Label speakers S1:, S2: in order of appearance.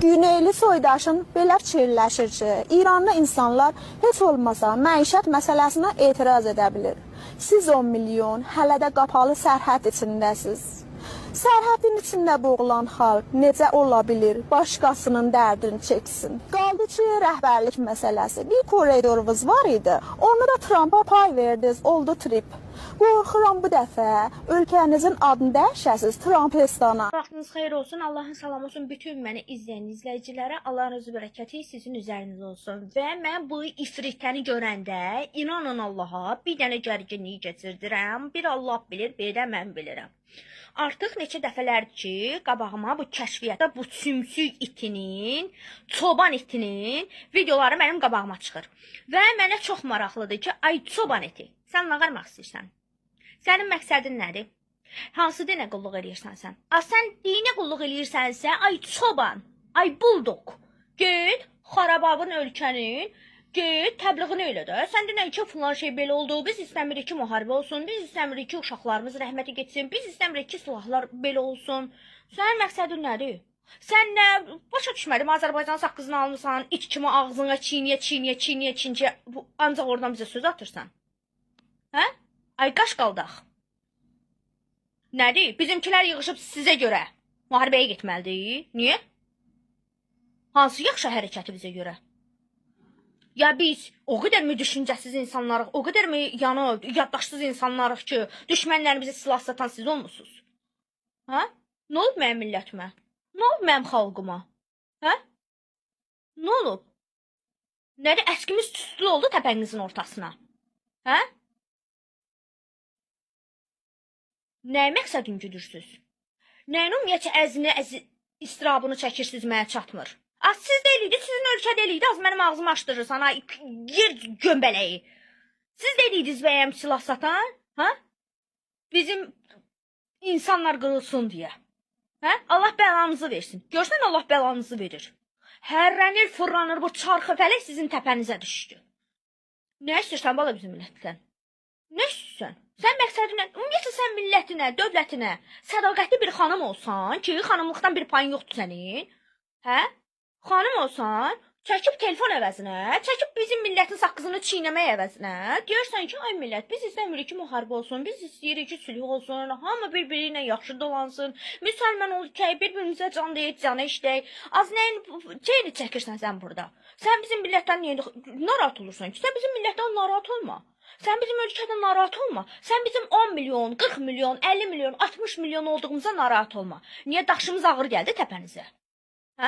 S1: Güneyli soydaşın belə fikirləşir ki, İranlı insanlar heç olmasa məişət məsələsinə etiraz edə bilir. Siz 10 milyon hələ də qapalı sərhəd içindəsiz. Sərhədin içində boğulan xalq necə ola bilir başqasının dərdini çəksin? Qaldı ki, rəhbərlik məsələsi. Bir koridorunuz var idi, onu da Trumpa pay verdiniz, oldu trip. Qorxuram bu dəfə ölkənizin adını dəyişəsiz Trumpistana.
S2: Vaxtınız xeyir olsun, Allahın salamı olsun bütün məni izləyən izləyicilərə, Allahın rızı bərəkəti sizin üzərinizdə olsun. Və mən bu ifritəni görəndə, inanın Allaha, bir dənə gərginliyi keçirdirəm. Bir Allah bilir, bir də mən bilirəm. Artıq neçə dəfələrdir ki, qabağıma bu kəşfiyyatda bu sümsük itinin, çoban itinin videoları mənim qabağıma çıxır. Və mənə çox maraqlıdır ki, ay çoban iti, sən nə qarmaq istəyirsən? Sənin məqsədin nədir? Hansı dinə qulluq eləyirsən sən? Sən dinə qulluq eləyirsənsə, ay çoban, ay buldoq, get xarababın ölkənin, get təbliğini elə də. Sən denən ki, filan şey belə oldu, biz istəmirik ki, müharibə olsun, biz istəmirik ki, uşaqlarımız rəhmətə getsin, biz istəmirik ki, silahlar belə olsun. Sənin məqsədin nədir? Sən nə, başa düşmədim, Azərbaycan saqqızını almısan, iç kimi ağzına çiynə, ancaq oradan bizə söz atırsan. Hə? Ay qaş qaldaq. Nədir? Bizimkilər yığışıb sizə görə müharibəyə getməlidir. Niyə? Hansı yaxşı hərəkəti bizə görə? Ya biz o qədər mi düşüncəsiz insanlarıq, o qədər mi yaddaşsız insanlarıq ki, düşmənlərimizi silah satan siz olmusunuz? Hə? Nə olub mənim millətimə? Nə olub mənim xalqıma? Hə? Nə olub? Nədir? Əskimiz tüstülü oldu təpənizin ortasına. Hə? Nəyə məqsədin güdürsüz? Nəyin ümumiyyətcə əzini, istirabını çəkirsiniz, mənə çatmır. Siz də eləydi, sizin ölkədə eləydi, az mənim ağzımı açdırırsan, ay yer gömbələyi. Siz də eləydiniz bəyəm silah satan, hə? Bizim insanlar qırılsın deyə. Hə? Allah bəlanızı versin. Görsən Allah bəlanızı verir. Hərrənir, fırlanır, bu çarxı fələk sizin təpənizə düşdü. Nə istəyirsən bala bizim millətdən? Nə istəyirsən? Sən məqsədinə, ümumiyyətlə sən millətinə, dövlətinə sədaqətli bir xanım olsan ki, xanımlıqdan bir payın yoxdur sənin, hə? Xanım olsan, çəkib telefon əvəzinə, çəkib bizim millətin saqqızını çiynəmək əvəzinə, deyirsən ki, ay millət, biz istəmirik ki, müharibə olsun, biz istəyirik ki, sülh olsun, hamı bir-biri ilə yaxşı dolansın, müsəlman ol ki, bir-birimizə can deyək, canı işləyək. Az nəyin şeyini çəkirsən sən burada? Sən bizim millətdən niyə narahat olursan ki? Sən bizim millətdən narahat olma. Sən bizim ölkədən narahat olma. Sən bizim 10 milyon, 40 milyon, 50 milyon, 60 milyon olduğumuza narahat olma. Niyə daşımız ağır gəldi təpənizə?